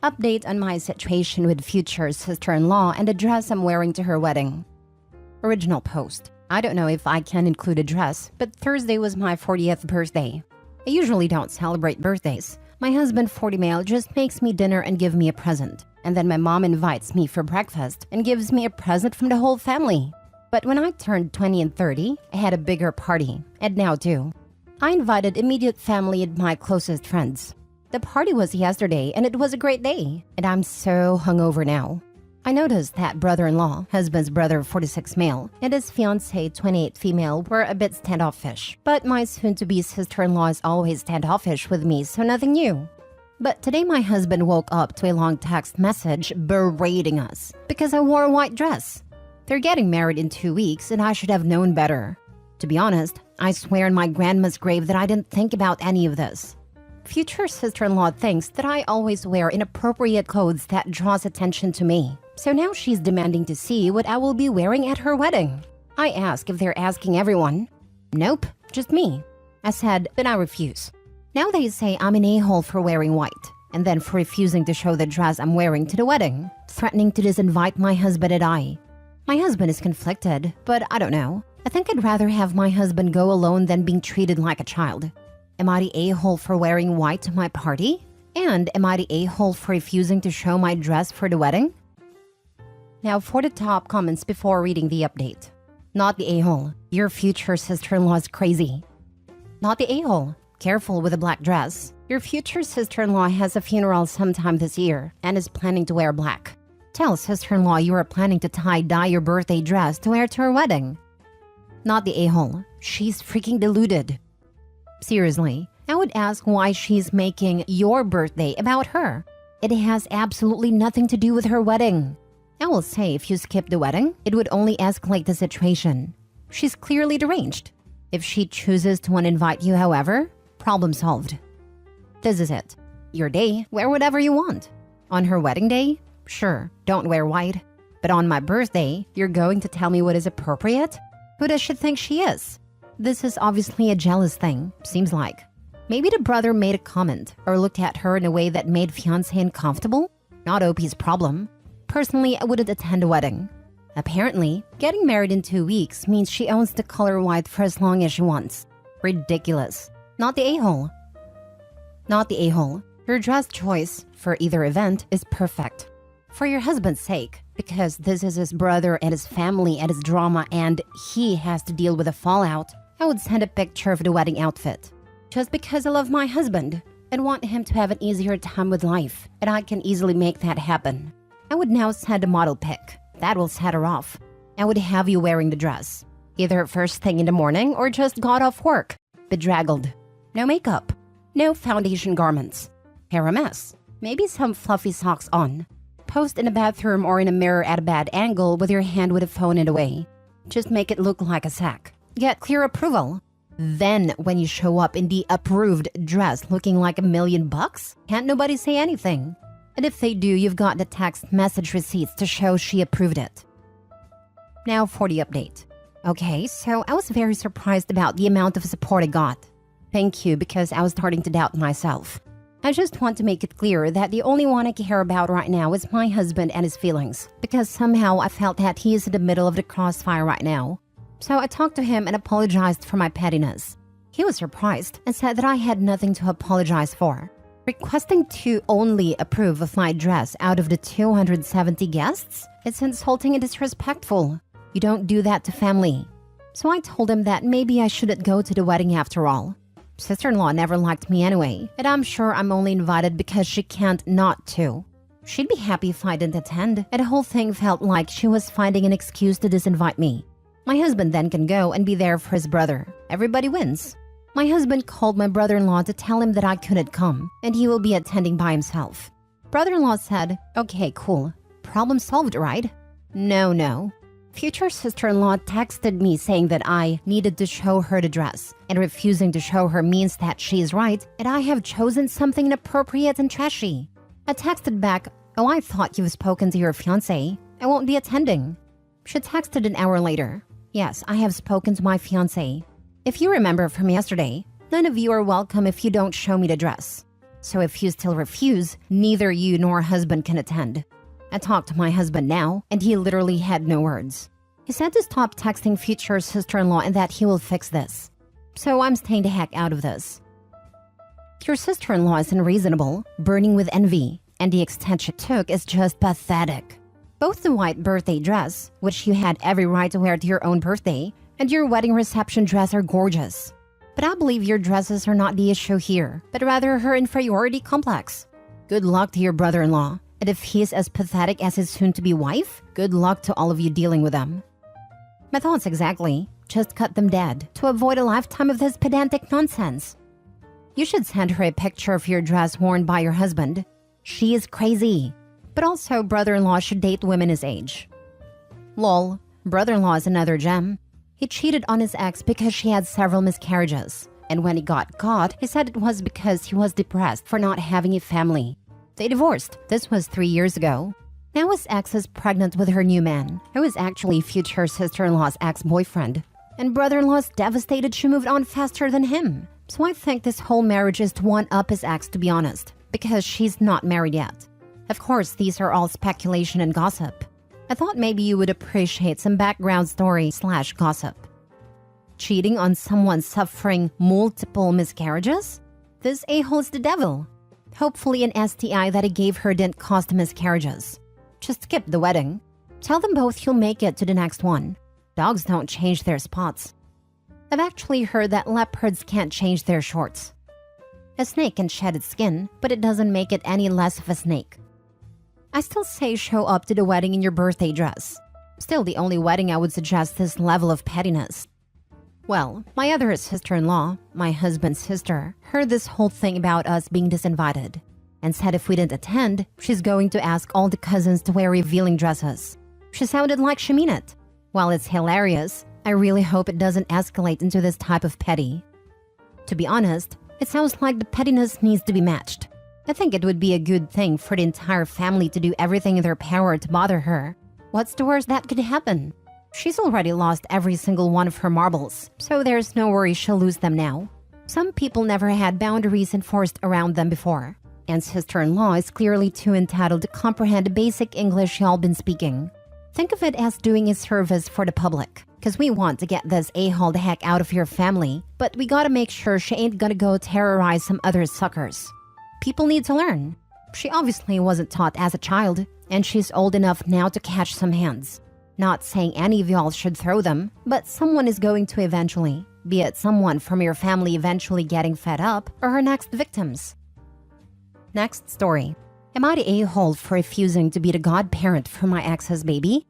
Update on my situation with future sister-in-law and the dress I'm wearing to her wedding. Original post. I don't know if I can include a dress, but Thursday was my 40th birthday. I usually don't celebrate birthdays. My husband, 40 male, just makes me dinner and give me a present. And then my mom invites me for breakfast and gives me a present from the whole family. But when I turned 20 and 30, I had a bigger party, and now too. I invited immediate family and my closest friends. The party was yesterday and it was a great day, and I'm so hungover now. I noticed that brother-in-law, husband's brother 46 male, and his fiancée 28 female were a bit standoffish. But my soon-to-be sister-in-law is always standoffish with me, so nothing new. But today my husband woke up to a long text message berating us because I wore a white dress. They're getting married in 2 weeks and I should have known better. To be honest, I swear on my grandma's grave that I didn't think about any of this. Future sister-in-law thinks that I always wear inappropriate clothes that draws attention to me. So now she's demanding to see what I will be wearing at her wedding. I ask if they're asking everyone. Nope, just me. I said, then I refuse. Now they say I'm an a-hole for wearing white, and then for refusing to show the dress I'm wearing to the wedding, threatening to disinvite my husband and I. My husband is conflicted, but I don't know. I think I'd rather have my husband go alone than being treated like a child. Am I the a-hole for wearing white to my party? And am I the a-hole for refusing to show my dress for the wedding? Now for the top comments before reading the update. Not the a-hole. Your future sister-in-law is crazy. Not the a-hole. Careful with a black dress. Your future sister-in-law has a funeral sometime this year and is planning to wear black. Tell sister-in-law you are planning to tie-dye your birthday dress to wear to her wedding. Not the a-hole. She's freaking deluded. Seriously, I would ask why she's making your birthday about her. It has absolutely nothing to do with her wedding. I will say if you skip the wedding, it would only escalate the situation. She's clearly deranged. If she chooses to uninvite you, however, problem solved. This is it. Your day, wear whatever you want. On her wedding day, sure, don't wear white. But on my birthday, you're going to tell me what is appropriate? Who does she think she is? This is obviously a jealous thing, seems like. Maybe the brother made a comment or looked at her in a way that made fiancé uncomfortable? Not OP's problem. Personally, I wouldn't attend a wedding. Apparently, getting married in 2 weeks means she owns the color white for as long as she wants. Ridiculous. Not the a-hole. Not the a-hole. Your dress choice for either event is perfect. For your husband's sake, because this is his brother and his family and his drama and he has to deal with the fallout, I would send a picture of the wedding outfit. Just because I love my husband and want him to have an easier time with life, and I can easily make that happen. I would now send a model pic. That will set her off. I would have you wearing the dress. Either first thing in the morning or just got off work. Bedraggled. No makeup. No foundation garments. Hair a mess. Maybe some fluffy socks on. Post in a bathroom or in a mirror at a bad angle with your hand with a phone in the way. Just make it look like a sack. Get clear approval. Then when you show up in the approved dress looking like $1 million, can't nobody say anything. And if they do, you've got the text message receipts to show she approved it. Now for the update. Okay, so I was very surprised about the amount of support I got. Thank you, because I was starting to doubt myself. I just want to make it clear that the only one I care about right now is my husband and his feelings, because somehow I felt that he is in the middle of the crossfire right now. So I talked to him and apologized for my pettiness. He was surprised and said that I had nothing to apologize for. Requesting to only approve of my dress out of the 270 guests? It's insulting and disrespectful. You don't do that to family. So I told him that maybe I shouldn't go to the wedding after all. Sister-in-law never liked me anyway, and I'm sure I'm only invited because she can't not to. She'd be happy if I didn't attend, and the whole thing felt like she was finding an excuse to disinvite me. My husband then can go and be there for his brother. Everybody wins. My husband called my brother-in-law to tell him that I couldn't come, and he will be attending by himself. Brother-in-law said, okay, cool. Problem solved, right? No. Future sister-in-law texted me saying that I needed to show her the dress, and refusing to show her means that she is right, and I have chosen something inappropriate and trashy. I texted back, oh, I thought you've spoken to your fiancé. I won't be attending. She texted an hour later. Yes, I have spoken to my fiancé. If you remember from yesterday, none of you are welcome if you don't show me the dress. So if you still refuse, neither you nor husband can attend. I talked to my husband now, and he literally had no words. He said to stop texting future sister-in-law and that he will fix this. So I'm staying the heck out of this. Your sister-in-law is unreasonable, burning with envy, and the extent she took is just pathetic. Both the white birthday dress, which you had every right to wear to your own birthday, and your wedding reception dress are gorgeous. But I believe your dresses are not the issue here, but rather her inferiority complex. Good luck to your brother-in-law, and if he's as pathetic as his soon-to-be wife, good luck to all of you dealing with them. My thoughts exactly. Just cut them dead to avoid a lifetime of this pedantic nonsense. You should send her a picture of your dress worn by your husband. She is crazy. But also, brother-in-law should date women his age. Lol, brother-in-law is another gem. He cheated on his ex because she had several miscarriages. And when he got caught, he said it was because he was depressed for not having a family. They divorced. This was 3 years ago. Now his ex is pregnant with her new man, who is actually future sister-in-law's ex-boyfriend. And brother-in-law is devastated she moved on faster than him. So I think this whole marriage is to one-up his ex, to be honest, because she's not married yet. Of course, these are all speculation and gossip. I thought maybe you would appreciate some background story/gossip. Cheating on someone suffering multiple miscarriages? This a-hole's the devil. Hopefully an STI that he gave her didn't cause the miscarriages. Just skip the wedding. Tell them both you'll make it to the next one. Dogs don't change their spots. I've actually heard that leopards can't change their shorts. A snake can shed its skin, but it doesn't make it any less of a snake. I still say show up to the wedding in your birthday dress. Still the only wedding I would suggest this level of pettiness. Well, my other sister-in-law, my husband's sister, heard this whole thing about us being disinvited and said if we didn't attend, she's going to ask all the cousins to wear revealing dresses. She sounded like she meant it. While it's hilarious, I really hope it doesn't escalate into this type of petty. To be honest, it sounds like the pettiness needs to be matched. I think it would be a good thing for the entire family to do everything in their power to bother her. What's the worst that could happen? She's already lost every single one of her marbles, so there's no worry she'll lose them now. Some people never had boundaries enforced around them before, and sister-in-law is clearly too entitled to comprehend the basic English y'all been speaking. Think of it as doing a service for the public, because we want to get this a-hole the heck out of your family, but we gotta make sure she ain't gonna go terrorize some other suckers. People need to learn. She obviously wasn't taught as a child, and she's old enough now to catch some hands. Not saying any of y'all should throw them, but someone is going to eventually, be it someone from your family eventually getting fed up or her next victims. Next story. Am I the a-hole for refusing to be the godparent for my ex's baby?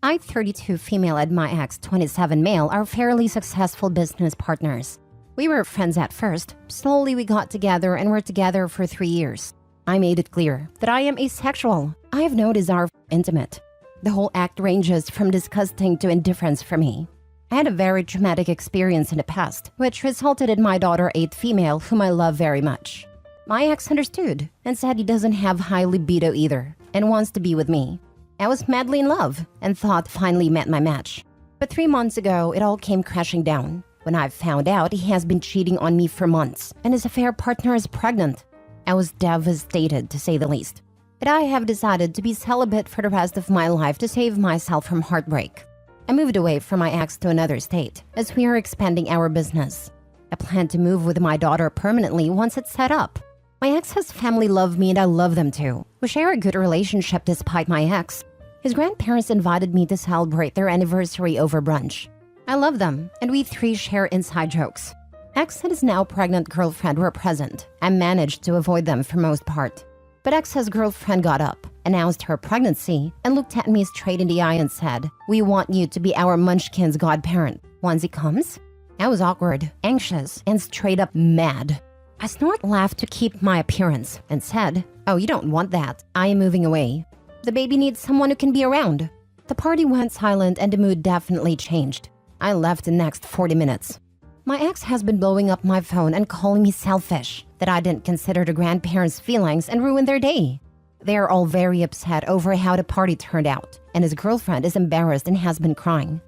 I, 32 female, and my ex, 27 male, are fairly successful business partners. We were friends at first. Slowly we got together and were together for 3 years. I made it clear that I am asexual. I have no desire for intimate. The whole act ranges from disgusting to indifference for me. I had a very traumatic experience in the past, which resulted in my daughter, 8 female, whom I love very much. My ex understood and said he doesn't have high libido either and wants to be with me. I was madly in love and thought finally met my match. But 3 months ago, it all came crashing down when I found out he has been cheating on me for months and his affair partner is pregnant. I was devastated, to say the least. But I have decided to be celibate for the rest of my life to save myself from heartbreak. I moved away from my ex to another state as we are expanding our business. I plan to move with my daughter permanently once it's set up. My ex's family love me and I love them too. We share a good relationship despite my ex. His grandparents invited me to celebrate their anniversary over brunch. I love them and we 3 share inside jokes. Ex and his now pregnant girlfriend were present. I managed to avoid them for most part. But ex's girlfriend got up, announced her pregnancy, and looked at me straight in the eye and said, "We want you to be our munchkin's godparent once he comes." I was awkward, anxious, and straight up mad. I snort laughed to keep my appearance and said, "Oh, you don't want that. I am moving away. The baby needs someone who can be around." The party went silent and the mood definitely changed. I left the next 40 minutes. My ex has been blowing up my phone and calling me selfish, that I didn't consider the grandparents' feelings and ruin their day. They are all very upset over how the party turned out, and his girlfriend is embarrassed and has been crying.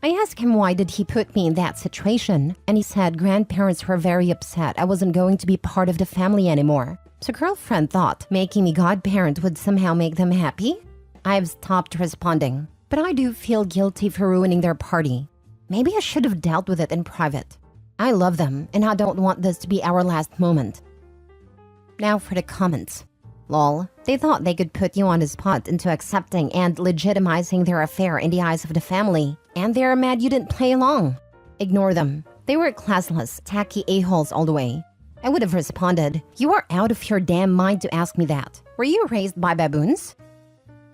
I asked him why did he put me in that situation, and he said grandparents were very upset I wasn't going to be part of the family anymore. So girlfriend thought making me godparent would somehow make them happy? I've stopped responding, but I do feel guilty for ruining their party. Maybe I should have dealt with it in private. I love them, and I don't want this to be our last moment. Now for the comments. Lol, they thought they could put you on the spot into accepting and legitimizing their affair in the eyes of the family, and they're mad you didn't play along. Ignore them. They were classless, tacky a-holes all the way. I would have responded, you are out of your damn mind to ask me that. Were you raised by baboons?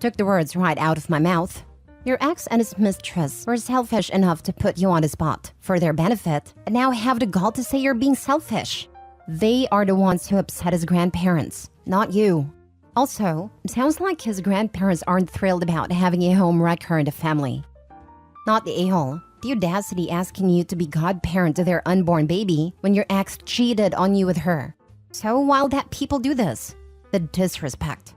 Took the words right out of my mouth. Your ex and his mistress were selfish enough to put you on the spot for their benefit, and now have the gall to say you're being selfish. They are the ones who upset his grandparents, not you. Also, it sounds like his grandparents aren't thrilled about having a home wrecker in the family. Not the a-hole. The audacity asking you to be godparent to their unborn baby when your ex cheated on you with her. So why that people do this? The disrespect.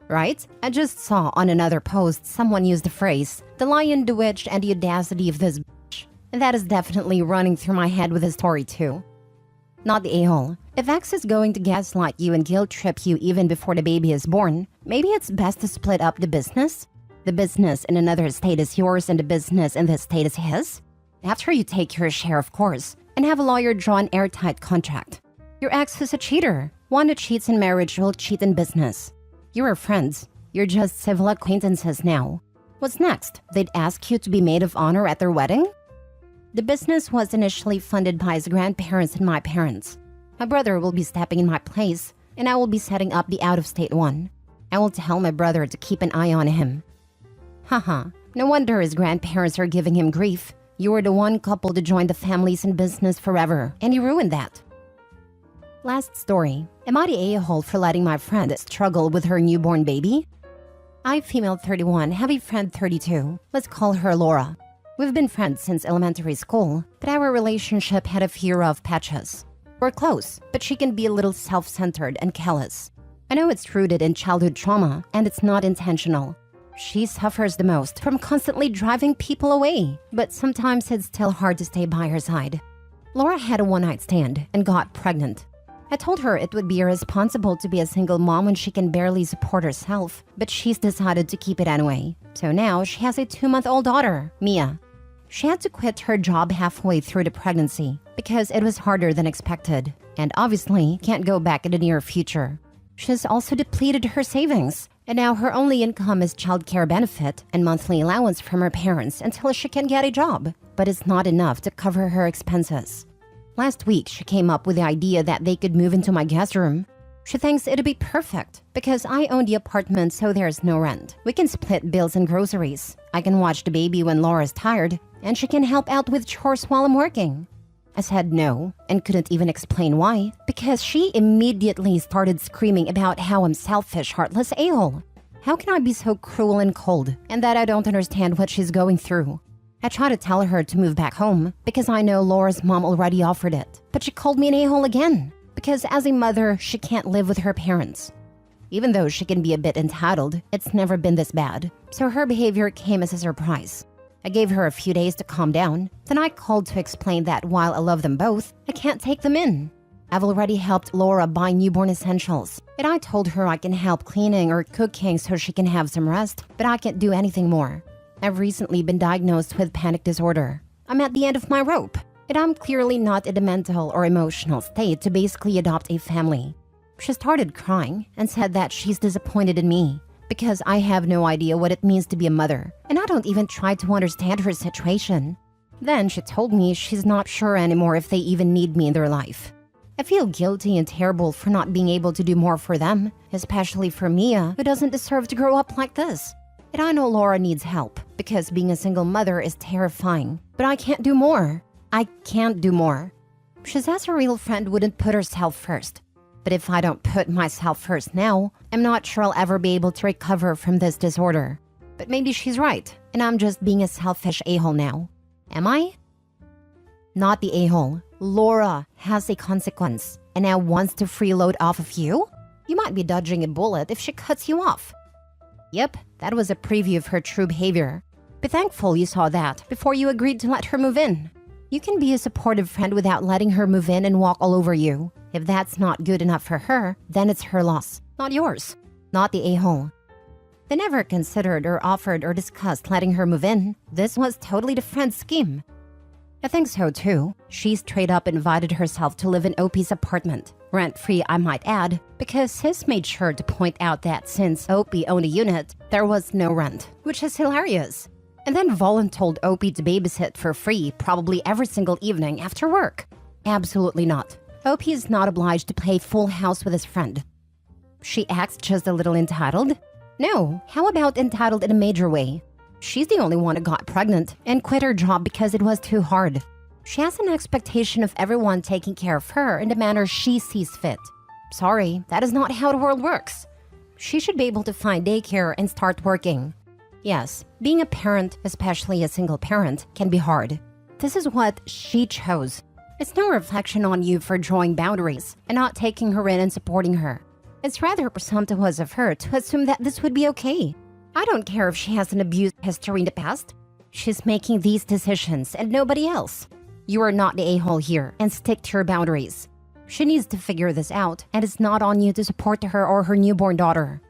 Right? I just saw on another post someone use the phrase, the lion, the witch, and the audacity of this bitch. And that is definitely running through my head with his story too. Not the a-hole. If ex is going to gaslight you and guilt trip you even before the baby is born, maybe it's best to split up the business. The business in another state is yours and the business in this state is his. After you take your share, of course, and have a lawyer draw an airtight contract. Your ex is a cheater. One who cheats in marriage will cheat in business. You are friends. You're just civil acquaintances now. What's next? They'd ask you to be maid of honor at their wedding? The business was initially funded by his grandparents and my parents. My brother will be stepping in my place, and I will be setting up the out-of-state one. I will tell my brother to keep an eye on him. Haha, no wonder his grandparents are giving him grief. You were the one couple to join the families in business forever, and you ruined that. Last story. Am I the a-hole for letting my friend struggle with her newborn baby? I, female 31, have a friend 32. Let's call her Laura. We've been friends since elementary school, but our relationship had a few rough patches. We're close, but she can be a little self-centered and callous. I know it's rooted in childhood trauma, and it's not intentional. She suffers the most from constantly driving people away, but sometimes it's still hard to stay by her side. Laura had a one-night stand and got pregnant. I told her it would be irresponsible to be a single mom when she can barely support herself, but she's decided to keep it anyway. So now she has a 2-month-old daughter, Mia. She had to quit her job halfway through the pregnancy because it was harder than expected, and obviously can't go back in the near future. She's also depleted her savings, and now her only income is childcare benefit and monthly allowance from her parents until she can get a job, but it's not enough to cover her expenses. Last week, she came up with the idea that they could move into my guest room. She thinks it'd be perfect because I own the apartment, so there's no rent. We can split bills and groceries. I can watch the baby when Laura's tired, and she can help out with chores while I'm working. I said no and couldn't even explain why because she immediately started screaming about how I'm selfish, heartless a-hole. How can I be so cruel and cold and that I don't understand what she's going through? I tried to tell her to move back home because I know Laura's mom already offered it, but she called me an a-hole again because as a mother, she can't live with her parents. Even though she can be a bit entitled, it's never been this bad, so her behavior came as a surprise. I gave her a few days to calm down, then I called to explain that while I love them both, I can't take them in. I've already helped Laura buy newborn essentials, and I told her I can help cleaning or cooking so she can have some rest, but I can't do anything more. I've recently been diagnosed with panic disorder. I'm at the end of my rope, and I'm clearly not in the mental or emotional state to basically adopt a family. She started crying and said that she's disappointed in me because I have no idea what it means to be a mother, and I don't even try to understand her situation. Then she told me she's not sure anymore if they even need me in their life. I feel guilty and terrible for not being able to do more for them, especially for Mia, who doesn't deserve to grow up like this. And I know Laura needs help, because being a single mother is terrifying. But I can't do more. I can't do more. She says a real friend wouldn't put herself first. But if I don't put myself first now, I'm not sure I'll ever be able to recover from this disorder. But maybe she's right, and I'm just being a selfish a-hole now. Am I? Not the a-hole. Laura has a consequence, and now wants to freeload off of you? You might be dodging a bullet if she cuts you off. Yep, that was a preview of her true behavior. Be thankful you saw that before you agreed to let her move in. You can be a supportive friend without letting her move in and walk all over you. If that's not good enough for her, then it's her loss, not yours, not the a-hole. They never considered or offered or discussed letting her move in. This was totally the friend's scheme. I think so too. She straight up invited herself to live in OP's apartment. Rent-free, I might add, because sis made sure to point out that since OP owned a unit, there was no rent, which is hilarious. And then voluntold OP to babysit for free probably every single evening after work. Absolutely not. OP is not obliged to play full house with his friend. She acts just a little entitled? No, how about entitled in a major way? She's the only one who got pregnant and quit her job because it was too hard. She has an expectation of everyone taking care of her in the manner she sees fit. Sorry, that is not how the world works. She should be able to find daycare and start working. Yes, being a parent, especially a single parent, can be hard. This is what she chose. It's no reflection on you for drawing boundaries and not taking her in and supporting her. It's rather presumptuous of her to assume that this would be okay. I don't care if she has an abuse history in the past. She's making these decisions and nobody else. You are not the a-hole here and stick to your boundaries. She needs to figure this out and it's not on you to support her or her newborn daughter.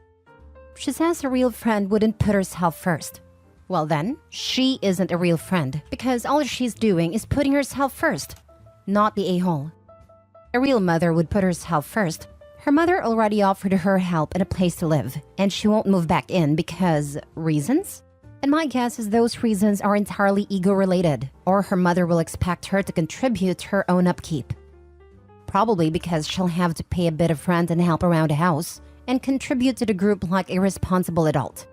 She says a real friend wouldn't put herself first. Well then, she isn't a real friend because all she's doing is putting herself first, not the a-hole. A real mother would put herself first. Her mother already offered her help and a place to live, and she won't move back in because reasons? And my guess is those reasons are entirely ego-related, or her mother will expect her to contribute to her own upkeep. Probably because she'll have to pay a bit of rent and help around the house, and contribute to the group like a responsible adult.